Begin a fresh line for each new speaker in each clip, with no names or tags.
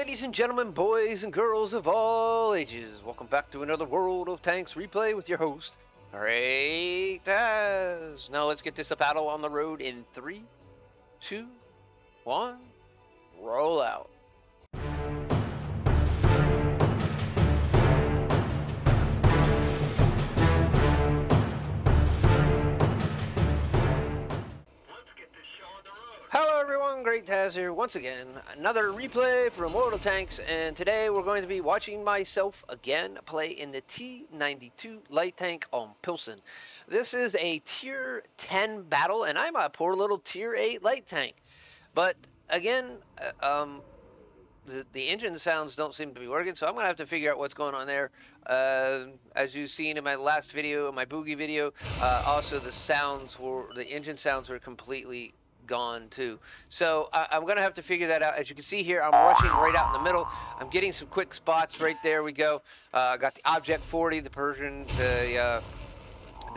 ladies and gentlemen, boys and girls of all ages, welcome back to another World of Tanks replay with your host, GreatTaz. Now let's get this a battle on the road in 3, 2, 1, roll out. Hello everyone, GreatTaz here once again. Another replay from World of Tanks, and today we're going to be watching myself again play in the T92 light tank on Pilsen. This is a tier 10 battle, and I'm a poor little tier 8 light tank. But again, the engine sounds don't seem to be working, so I'm gonna have to figure out what's going on there. As you've seen in my last video, my boogie video, also the engine sounds were completely gone too. So I'm gonna have to figure that out. As you can see here, I'm rushing right out in the middle. I'm getting some quick spots right there. We go. Got the Object 40, the Persian, the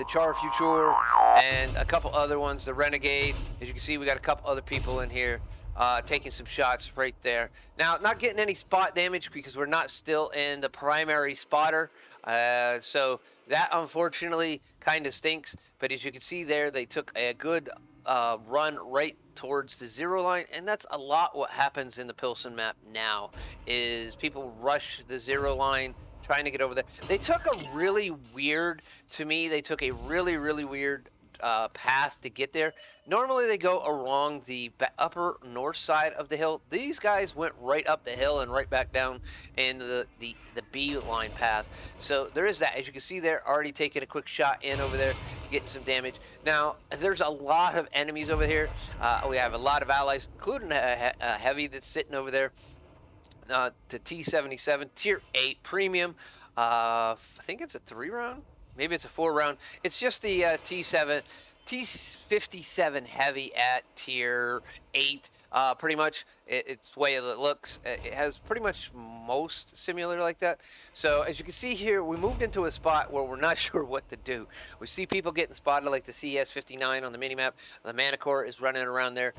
Char Future, and a couple other ones, the Renegade. As you can see, we got a couple other people in here taking some shots right there. Now, not getting any spot damage because we're not still in the primary spotter. So that unfortunately kind of stinks. But as you can see there, they took a good run right towards the zero line, and that's a lot what happens in the Pilsen map now, is people rush the zero line trying to get over there. They took a really weird, to me, they took a really weird path to get there. Normally they go along the upper north side of the hill. These guys went right up the hill and right back down in the B line path. So there is that. As you can see there, already taking a quick shot in over there, getting some damage. Now there's a lot of enemies over here. We have a lot of allies, including a heavy that's sitting over there. The T97 tier 8 premium. I think it's a 3-round. Maybe it's a 4-round. It's just the T57 heavy at tier 8. Pretty much, it's the way it looks. It has pretty much most similar like that. So as you can see here, we moved into a spot where we're not sure what to do. We see people getting spotted like the CS59 on the minimap. The Manicore is running around there.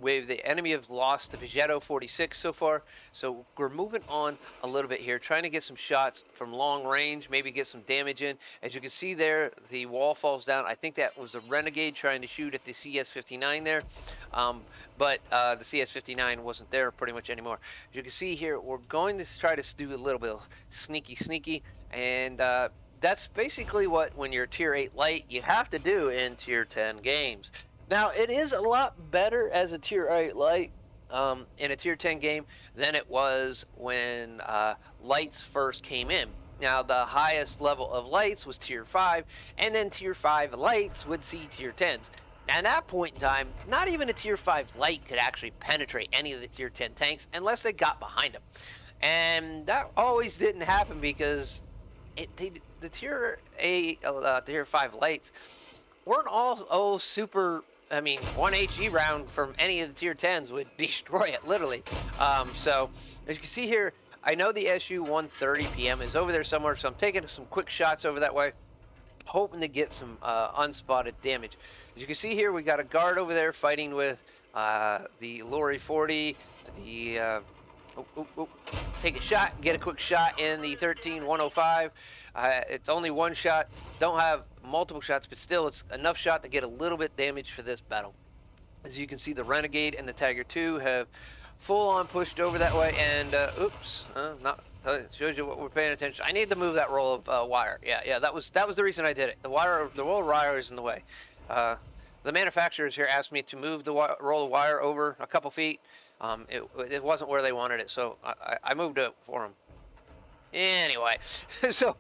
The enemy have lost the Peugeot 46 so far, so we're moving on a little bit here, trying to get some shots from long range, maybe get some damage in. As you can see there, the wall falls down. I think that was a Renegade trying to shoot at the CS59 there, but the CS59 wasn't there pretty much anymore. As you can see here, we're going to try to do a little bit of sneaky, and that's basically what, when you're tier 8 light, you have to do in tier 10 games. Now, it is a lot better as a tier 8 light in a tier 10 game than it was when lights first came in. Now, the highest level of lights was tier 5, and then tier 5 lights would see tier 10s. Now, at that point in time, not even a tier 5 light could actually penetrate any of the tier 10 tanks unless they got behind them. And that always didn't happen because the tier 5 lights weren't all super. I mean, one HE round from any of the tier 10s would destroy it, literally. So, as you can see here, I know the SU 130 PM is over there somewhere, so I'm taking some quick shots over that way, hoping to get some unspotted damage. As you can see here, we got a guard over there fighting with the Lorry 40, take a shot, get a quick shot in the 13105. It's only one shot, don't have multiple shots, but still it's enough shot to get a little bit damage for this battle. As you can see, the Renegade and the Tiger 2 have full on pushed over that way, and shows you what we're paying attention. I need to move that roll of wire. Yeah, that was the reason I did it. The roll of wire is in the way. The manufacturers here asked me to move the roll of wire over a couple feet. It wasn't where they wanted it, so I moved it for them. Anyway, so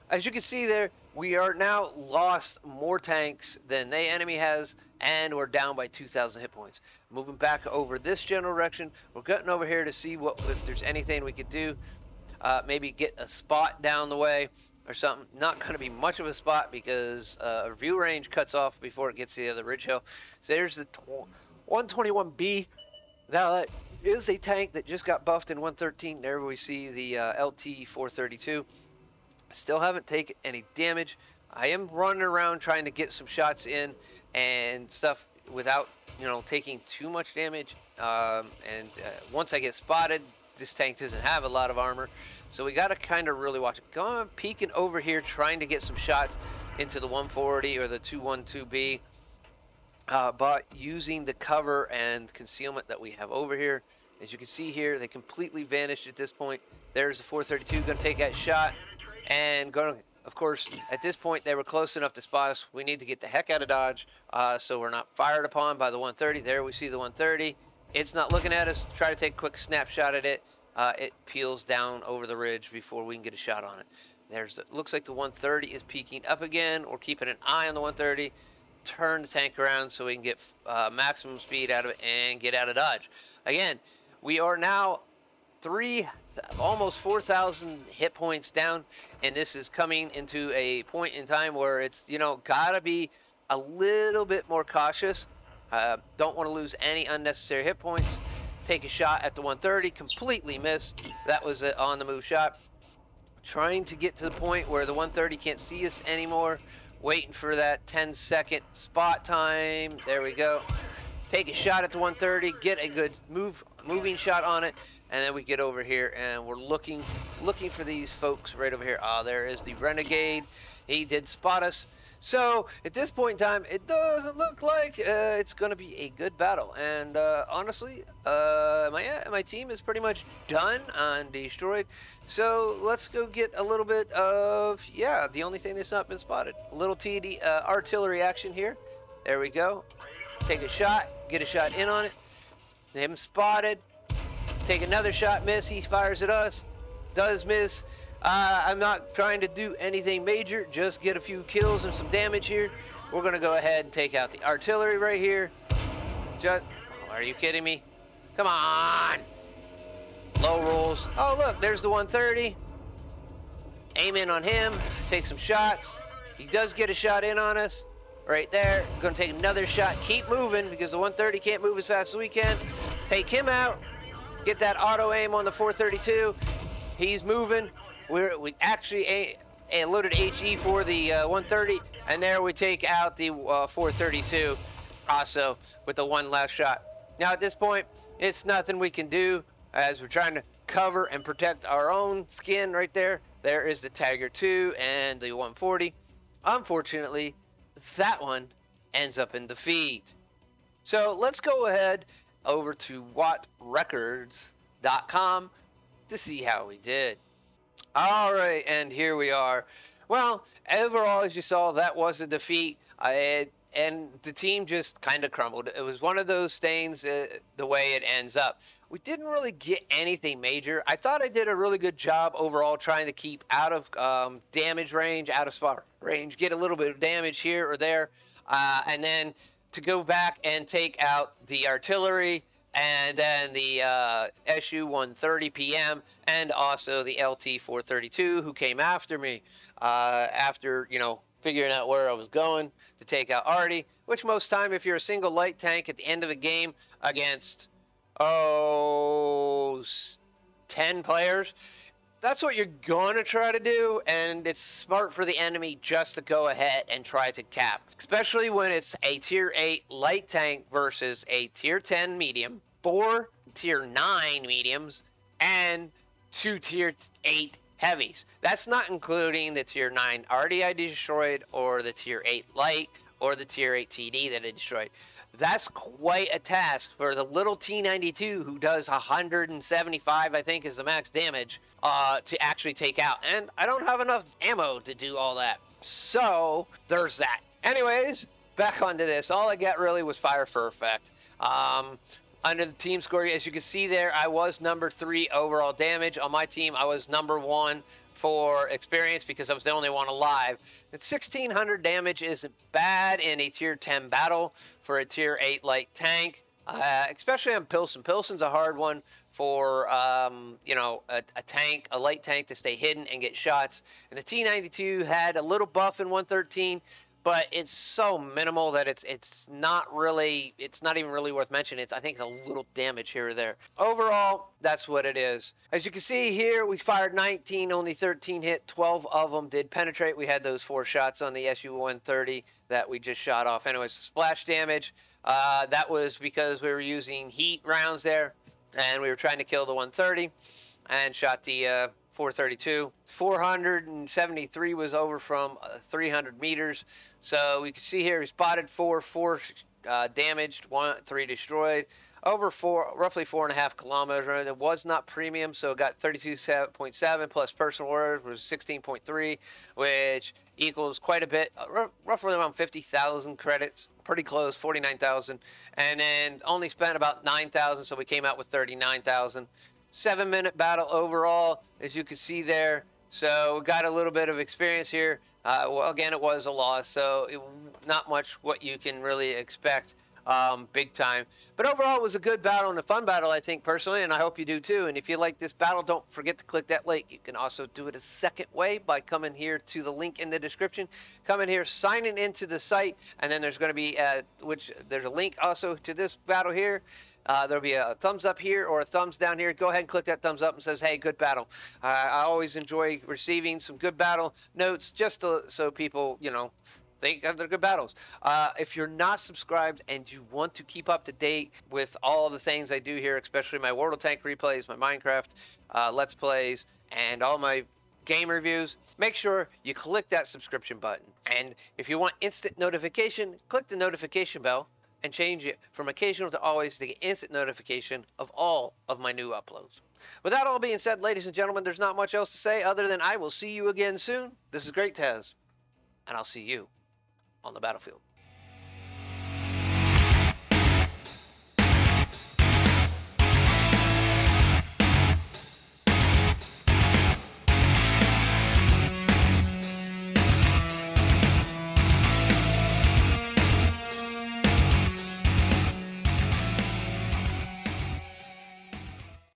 as you can see there, we are now lost more tanks than the enemy has, and we're down by 2,000 hit points. Moving back over this general direction, we're getting over here to see if there's anything we could do. Maybe get a spot down the way or something. Not going to be much of a spot because view range cuts off before it gets to the other ridge hill. So there's the 121B. Now that is a tank that just got buffed in 113. There we see the LT 432. Still haven't taken any damage. I am running around trying to get some shots in and stuff without, taking too much damage. Once I get spotted, this tank doesn't have a lot of armor, so we got to kind of really watch it. Going peeking over here, trying to get some shots into the 140 or the 212B, but using the cover and concealment that we have over here. As you can see here, they completely vanished at this point. There's the 432 going to take that shot, and going to, of course, at this point they were close enough to spot us. We need to get the heck out of dodge, so we're not fired upon by the 130. There we see the 130. It's not looking at us. Try to take a quick snapshot at it. It peels down over the ridge before we can get a shot on it. Looks like the 130 is peeking up again. We're keeping an eye on the 130. Turn the tank around so we can get maximum speed out of it and get out of dodge. Again, we are now almost 4,000 hit points down, and this is coming into a point in time where it's, gotta be a little bit more cautious. Don't want to lose any unnecessary hit points. Take a shot at the 130, completely missed. That was an on the move shot. Trying to get to the point where the 130 can't see us anymore. Waiting for that 10-second spot time. There we go. Take a shot at the 130, get a good moving shot on it, and then we get over here and we're looking for these folks right over here. There is the Renegade. He did spot us. So at this point in time, it doesn't look like it's going to be a good battle. And honestly, my team is pretty much done on destroyed. So let's go get a little bit of, the only thing that's not been spotted. A little TD artillery action here. There we go. Take a shot, get a shot in on it. Him spotted. Take another shot, miss. He fires at us. Does miss. I'm not trying to do anything major, just get a few kills and some damage here. We're going to go ahead and take out the artillery right here. Are you kidding me? Come on. Low rolls. Oh, look, there's the 130. Aim in on him. Take some shots. He does get a shot in on us. Right there. Going to take another shot. Keep moving because the 130 can't move as fast as we can. Take him out. Get that auto aim on the 432. He's moving. We actually loaded HE for the 130, and there we take out the 432 also with the one last shot. Now at this point, it's nothing we can do as we're trying to cover and protect our own skin right there. There is the Tiger 2 and the 140. Unfortunately, that one ends up in defeat. So let's go ahead over to WattRecords.com to see how we did. All right, and here we are. Well, overall, as you saw, that was a defeat, and the team just kind of crumbled. It was one of those things, the way it ends up. We didn't really get anything major. I thought I did a really good job overall trying to keep out of damage range, out of spot range, get a little bit of damage here or there, and then to go back and take out the artillery, and then the SU-130 PM, and also the LT-432 who came after me after, figuring out where I was going to take out Artie, which most time if you're a single light tank at the end of a game against, 10 players, that's what you're going to try to do, and it's smart for the enemy just to go ahead and try to cap. Especially when it's a tier 8 light tank versus a tier 10 medium, 4 tier 9 mediums, and 2 tier 8 heavies. That's not including the tier 9 RDI destroyed, or the tier 8 light, or the tier 8 TD that I destroyed. That's quite a task for the little T92 who does 175, I think, is the max damage, to actually take out. And I don't have enough ammo to do all that. So, there's that. Anyways, back onto this. All I got really was fire for effect. Under the team score, as you can see there, I was number 3 overall damage. On my team, I was number 1 for experience because I was the only one alive. And 1,600 damage isn't bad in a tier 10 battle for a tier 8 light tank, especially on Pilsen. Pilsen's a hard one for, a tank, a light tank to stay hidden and get shots. And the T92 had a little buff in 113, but it's so minimal that it's not even really worth mentioning. I think it's a little damage here or there. Overall, that's what it is. As you can see here, we fired 19, only 13 hit, 12 of them did penetrate. We had those 4 shots on the SU-130 that we just shot off. Anyways, splash damage, that was because we were using heat rounds there. and we were trying to kill the 130 and shot the 432. 473 was over from 300 meters. So we can see here we spotted four damaged, 3 destroyed. Over roughly 4.5 kilometers. It was not premium, so it got 32.7 plus personal orders was 16.3, which equals quite a bit, roughly around 50,000 credits. Pretty close, 49,000, and then only spent about 9,000, so we came out with 39,000. 7-minute battle overall, as you can see there. So we got a little bit of experience here. Well, again, it was a loss, so not much what you can really expect big time. But overall, it was a good battle and a fun battle, I think, personally, and I hope you do too. And if you like this battle, don't forget to click that link. You can also do it a second way by coming here to the link in the description. Come in here, signing into the site, and then there's going to be there's a link also to this battle here. There'll be a thumbs up here or a thumbs down here. Go ahead and click that thumbs up and says, hey, good battle. I always enjoy receiving some good battle notes just so people, think they're good battles. If you're not subscribed and you want to keep up to date with all the things I do here, especially my World of Tank replays, my Minecraft Let's Plays, and all my game reviews, make sure you click that subscription button. And if you want instant notification, click the notification bell and change it from occasional to always to get instant notification of all of my new uploads. With that all being said, ladies and gentlemen, there's not much else to say other than I will see you again soon. This is GreatTaz, and I'll see you on the battlefield.